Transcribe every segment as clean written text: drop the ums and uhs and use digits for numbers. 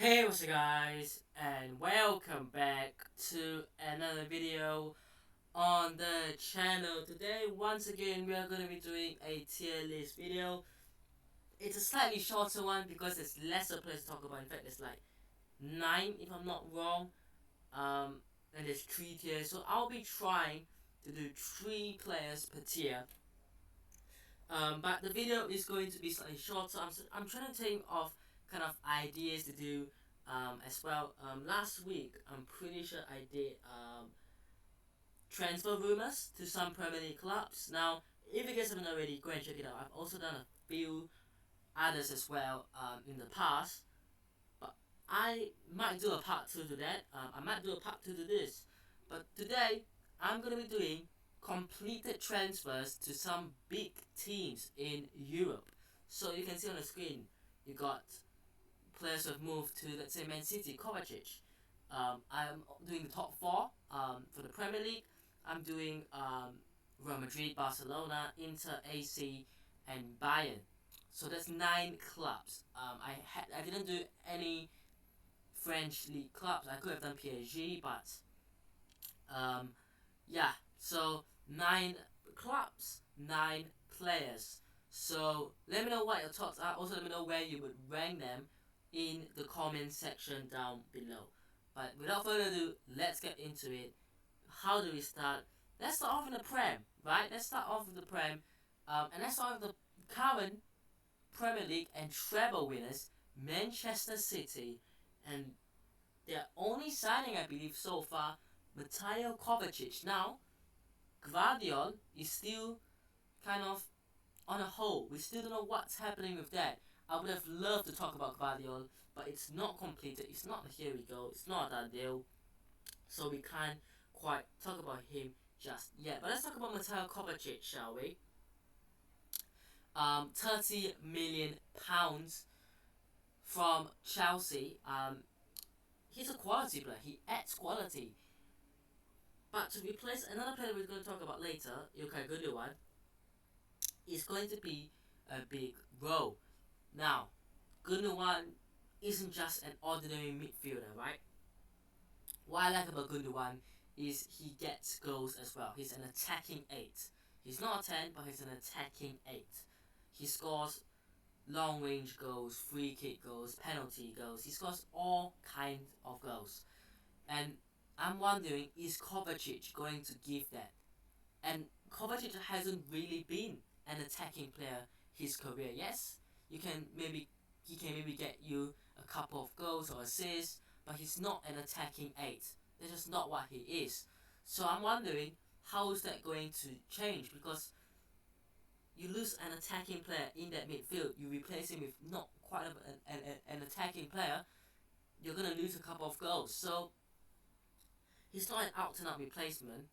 Hey, what's up guys, and welcome back to another video on the channel. Today, once again, we are going to be doing a tier list video. It's a slightly shorter one because there's lesser players to talk about. In fact, there's like 9 if I'm not wrong, and there's 3 tiers. So I'll be trying to do 3 players per tier. But the video is going to be slightly shorter. I'm trying to think of kind of ideas to do as well. Last week, I'm pretty sure I did transfer rumors to some Premier League clubs. Now, if you guys haven't already, go and check it out. I've also done a few others as well in the past. But I might do a part 2 to that. I might do a part 2 to this. But today, I'm going to be doing completed transfers to some big teams in Europe. So you can see on the screen, you got players who have moved to, let's say, Man City, Kovacic. I'm doing the top 4 for the Premier League. I'm doing Real Madrid, Barcelona, Inter, AC, and Bayern. So that's 9 clubs. I didn't do any French league clubs. I could have done PSG, but yeah. So 9 clubs, 9 players. So let me know what your thoughts are. Also, let me know where you would rank them in the comment section down below. But without further ado, let's get into it. How do we start? Let's start off in the Prem, right? Let's start off with the Prem, and let's start with the current Premier League and treble winners, Manchester City, and their only signing, I believe, so far, Mateo Kovacic. Now, Gvardiol is still kind of on a hold. We still don't know what's happening with that. I would have loved to talk about Gvardiol, but it's not completed. It's not here we go. It's not that deal. So we can't quite talk about him just yet. But let's talk about Mateo Kovacic, shall we? 30 million pounds from Chelsea. He's a quality player. He adds quality. But to replace another player we're going to talk about later, Ilkay Gundogan, is going to be a big role. Now, Gundogan isn't just an ordinary midfielder, right? What I like about Gundogan is he gets goals as well. He's an attacking 8. He's not a 10, but he's an attacking 8. He scores long range goals, free kick goals, penalty goals. He scores all kinds of goals. And I'm wondering, is Kovacic going to give that? And Kovacic hasn't really been an attacking player his career. Yes, he can maybe get you a couple of goals or assists, but he's not an attacking 8. That's just not what he is. So I'm wondering, how is that going to change? Because you lose an attacking player in that midfield, you replace him with not quite an attacking player, you're going to lose a couple of goals. So he's not an out-and-out replacement,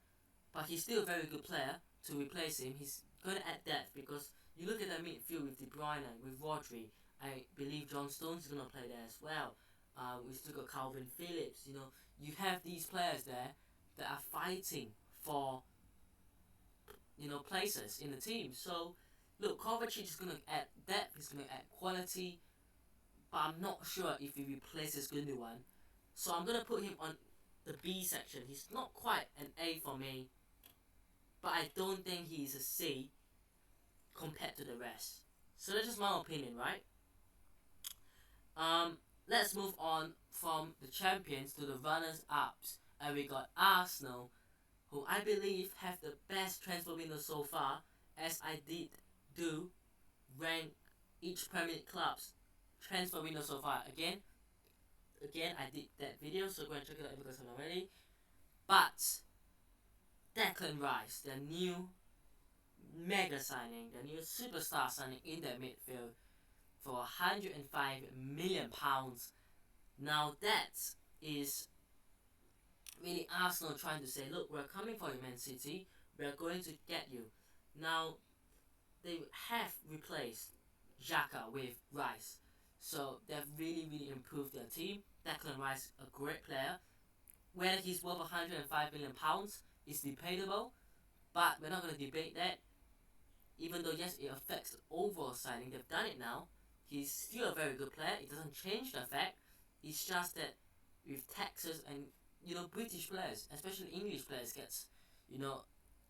but he's still a very good player to replace him. He's going to add depth because you look at that midfield with De Bruyne, with Rodri. I believe John Stones is going to play there as well. We still got Calvin Phillips. You have these players there that are fighting for places in the team. So look, Kovacic is going to add depth. He's going to add quality, but I'm not sure if he replaces Gundogan. So I'm going to put him on the B section. He's not quite an A for me, but I don't think he's a C compared to the rest. So that's just my opinion, right? Let's move on from the champions to the runners-ups, and we got Arsenal, who I believe have the best transfer window so far, as I did do rank each Premier League club's transfer window so far. Again, I did that video, so go and check it out if you guys haven't already. But Declan Rice, the new mega signing, the new superstar signing in that midfield for £105 million. Now that is really Arsenal trying to say, look, we're coming for you, Man City. We're going to get you. Now, they have replaced Xhaka with Rice. So they've really improved their team. Declan Rice, a great player. Whether he's worth £105 million is debatable, but we're not going to debate that. Even though, yes, it affects the overall signing, they've done it now. He's still a very good player. It doesn't change the fact It's just that with taxes and British players, especially English players, gets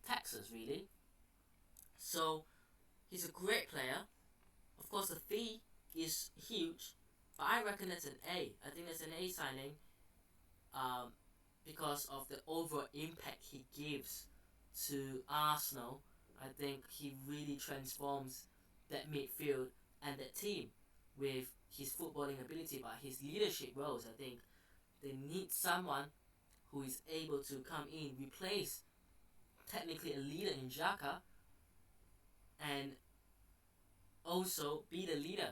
taxes really. So he's a great player. Of course, the fee is huge, but I reckon it's an A. I think it's an A signing. Um, because of the overall impact he gives to Arsenal. I think he really transforms that midfield and that team with his footballing ability, but his leadership roles. I think they need someone who is able to come in, replace technically a leader in Xhaka, and also be the leader.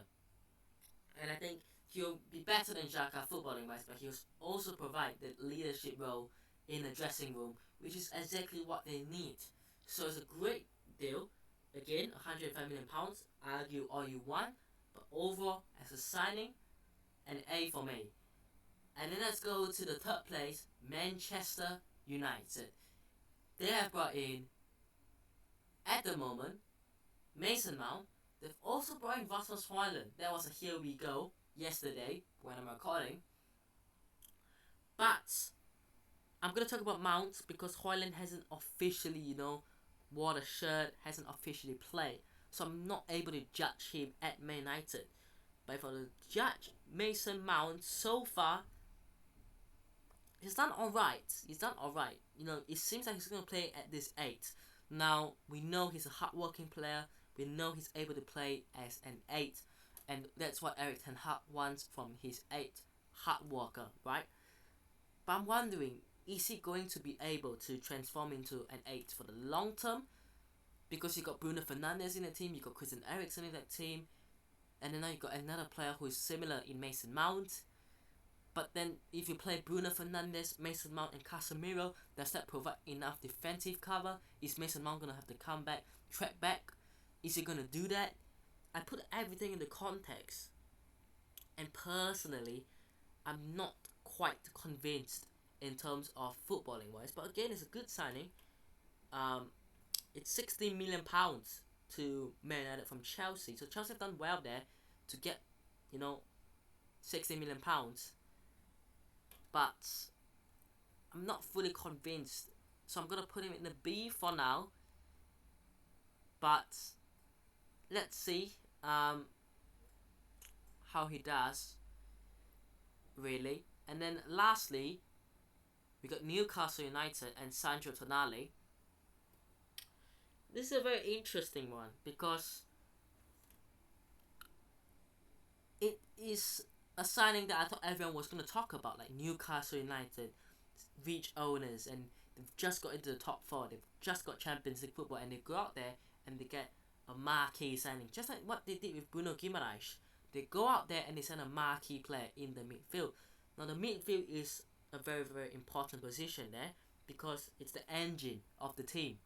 And I think he'll be better than Xhaka footballing wise, but he'll also provide the leadership role in the dressing room, which is exactly what they need. So it's a great deal. Again, £105 million. Argue all you want, but overall, as a signing, an A for me. And then let's go to the third place, Manchester United. They have brought in, at the moment, Mason Mount. They've also brought in Rasmus Højlund. That was a here we go yesterday when I'm recording. But I'm going to talk about Mount because Højlund hasn't officially, wore the shirt, hasn't officially played. So I'm not able to judge him at Man United. But for the judge, Mason Mount, so far, he's done alright. It seems like he's going to play at this 8. Now, we know he's a hard-working player. We know he's able to play as an 8. And that's what Erik ten Hag wants from his 8. Hard worker, right? But I'm wondering, is he going to be able to transform into an 8 for the long term? Because you got Bruno Fernandes in the team, you got Christian Eriksen in that team, and then now you got another player who is similar in Mason Mount. But then if you play Bruno Fernandes, Mason Mount and Casemiro, does that provide enough defensive cover? Is Mason Mount going to have to come back, track back? Is he going to do that? I put everything in the context. And personally, I'm not quite convinced in terms of footballing wise. But again, it's a good signing. It's £16 million to Man United from Chelsea. So Chelsea have done well there to get, £16 million. But I'm not fully convinced. So I'm going to put him in the B for now. But let's see how he does, really. And then lastly, we got Newcastle United and Sandro Tonali. This is a very interesting one because it is a signing that I thought everyone was going to talk about, like Newcastle United, rich owners, and they've just got into the top 4. They've just got Champions League football, and they go out there and they get a marquee signing, just like what they did with Bruno Guimaraes. They go out there and they send a marquee player in the midfield. Now the midfield is a very, very important position there because it's the engine of the team.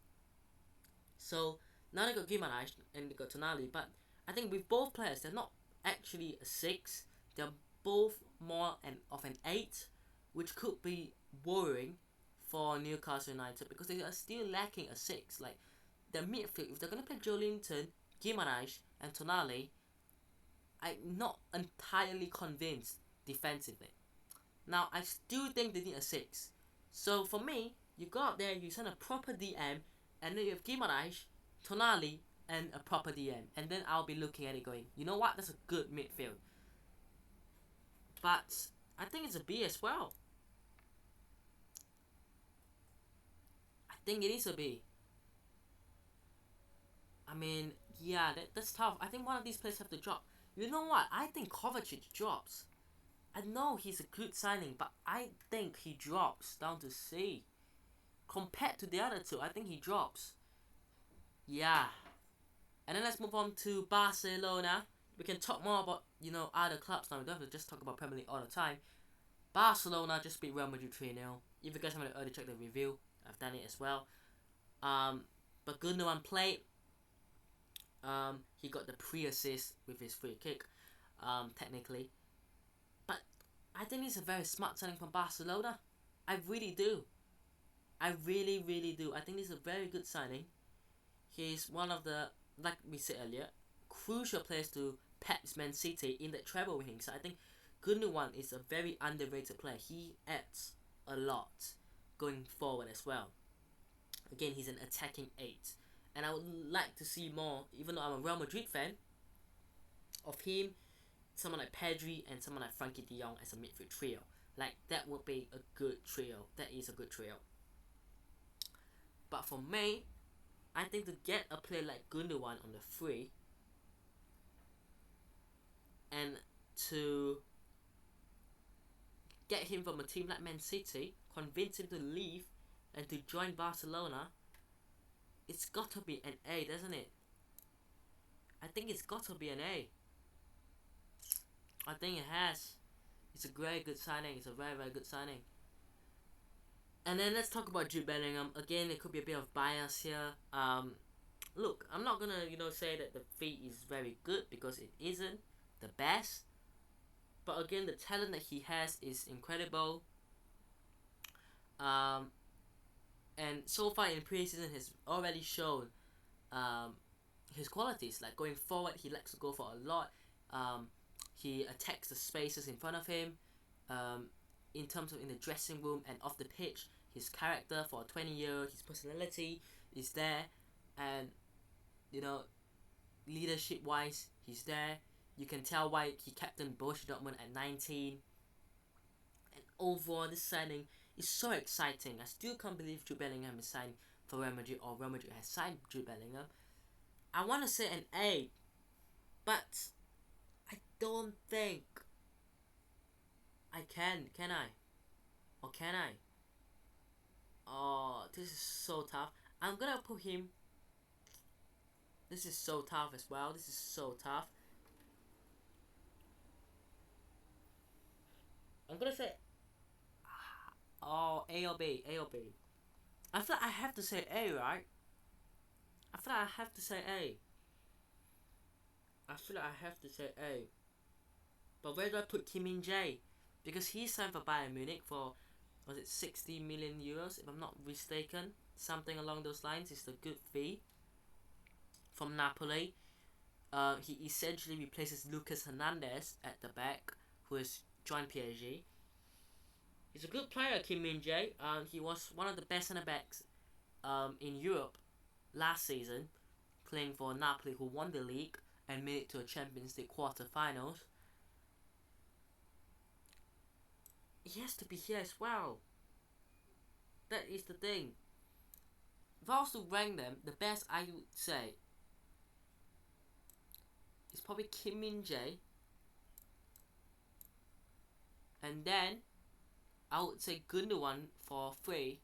So now they got Guimaraes and they got Tonali, but I think with both players, they're not actually a 6. They're both more of an 8, which could be worrying for Newcastle United because they are still lacking a 6. Like their midfield, if they're going to play Joelinton, Guimaraes and Tonali, I'm not entirely convinced defensively. Now, I still think they need a 6. So for me, you go out there, you send a proper DM, and then you have Guimaraes, Tonali, and a proper DM. And then I'll be looking at it going, you know what, that's a good midfield. But I think it's a B as well. I think it is a B. I mean, yeah, that's tough. I think one of these players have to drop. You know what? I think Kovacic drops. I know he's a good signing, but I think he drops down to C. Compared to the other two, I think he drops. Yeah. And then let's move on to Barcelona. We can talk more about, other clubs now. We don't have to just talk about Premier League all the time. Barcelona just beat Real Madrid 3-0. If you guys haven't already checked the review, I've done it as well. But Gundogan played. He got the pre-assist with his free kick, technically. But I think it's a very smart signing from Barcelona. I really do. I really, really do. I think this is a very good signing. He's one of the, like we said earlier, crucial players to Pep's Man City in that treble winning. So I think Gundogan is a very underrated player. He adds a lot going forward as well. Again, he's an attacking 8. And I would like to see more, even though I'm a Real Madrid fan, of him, someone like Pedri, and someone like Frankie de Jong as a midfield trio. Like, that would be a good trio. That is a good trio. But for me, I think to get a player like Gundogan on the free, and to get him from a team like Man City, convince him to leave and to join Barcelona, it's got to be an A, doesn't it? I think it's got to be an A. I think it has. It's a very good signing. It's a very, very good signing. And then let's talk about Jude Bellingham. Again, it could be a bit of bias here. Look, I'm not gonna, say that the fee is very good, because it isn't the best. But again, the talent that he has is incredible. And so far in preseason, has already shown his qualities. Like, going forward, he likes to go for a lot. He attacks the spaces in front of him. In terms of in the dressing room and off the pitch, his character for a 20-year, his personality is there. And, leadership-wise, he's there. You can tell why he captained Borussia Dortmund at 19. And overall, this signing is so exciting. I still can't believe Jude Bellingham is signed for Real Madrid, or Real Madrid has signed Jude Bellingham. I want to say an A, but I don't think I can I? Or can I? Oh, this is so tough. I'm gonna put him. This is so tough as well. This is so tough. I'm gonna say, A or B, A or B. I feel like I have to say A, right? I feel like I have to say A. I feel like I have to say A. But where do I put Kim Min-jae? Because he signed for Bayern Munich for, was it 60 million euros, if I'm not mistaken? Something along those lines. It's a good fee from Napoli. He essentially replaces Lucas Hernandez at the back, who has joined PSG. He's a good player, Kim Min-jae. He was one of the best centre backs in Europe last season, playing for Napoli, who won the league and made it to a Champions League quarter-finals. He has to be here as well. That is the thing. If I was to rank them, the best I would say is probably Kim Min-jae. And then I would say Gundogan for 3.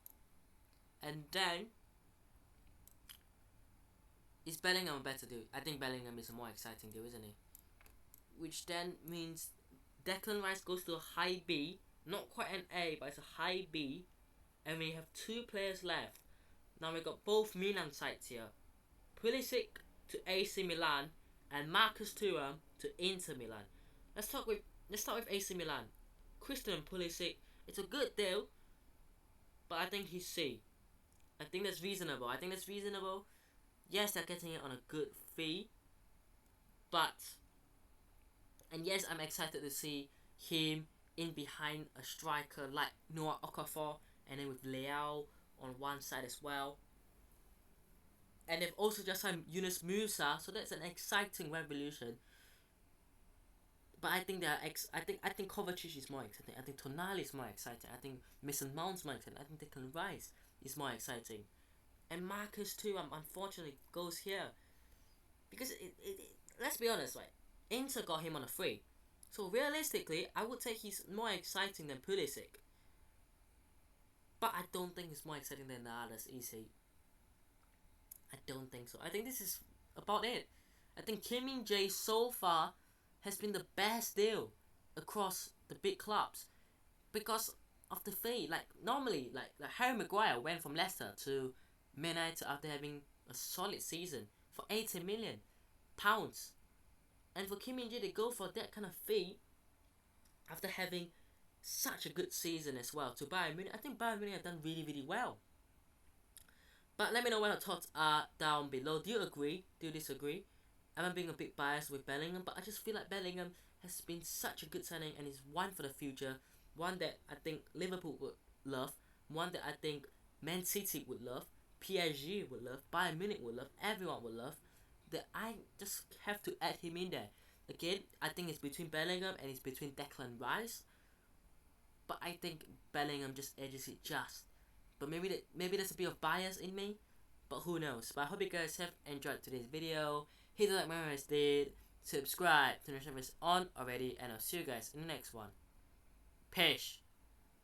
And then is Bellingham a better deal? I think Bellingham is a more exciting deal, isn't he? Which then means Declan Rice goes to a high B. Not quite an A, but it's a high B. And we have 2 players left. Now we've got both Milan sides here. Pulisic to AC Milan and Marcus Thuram to Inter Milan. Let's start with AC Milan. Christian Pulisic. It's a good deal, but I think he's C. I think that's reasonable. Yes, they're getting it on a good fee, and yes, I'm excited to see him in behind a striker like Noah Okafor, and then with Leao on one side as well. And they've also just signed Yunus Musa, so that's an exciting revolution. But I think I think Kovacic is more exciting. I think Tonali is more exciting. I think Mason Mount's more exciting. I think Declan Rice is more exciting. And Marcus Thuram unfortunately goes here. Because let's be honest, right? Inter got him on a free. So realistically, I would say he's more exciting than Pulisic. But I don't think he's more exciting than the others, is he? I don't think so. I think this is about it. I think Kim Min-jae so far has been the best deal across the big clubs because of the fee. Like normally, like Harry Maguire went from Leicester to Man United after having a solid season for £80 million, and for Kim Min-jae they go for that kind of fee after having such a good season as well to Bayern Munich. I think Bayern Munich have done really, really well. But let me know what your thoughts are down below. Do you agree? Do you disagree? Am I being a bit biased with Bellingham? But I just feel like Bellingham has been such a good signing and is one for the future. One that I think Liverpool would love. One that I think Man City would love. PSG would love. Bayern Munich would love. Everyone would love. That I just have to add him in there. Again, I think it's between Bellingham and it's between Declan Rice. But I think Bellingham just edges it just. But maybe there's a bit of bias in me. But who knows. But I hope you guys have enjoyed today's video. Hit the like button if you did. Subscribe to the channel if it's on already. And I'll see you guys in the next one. Peace.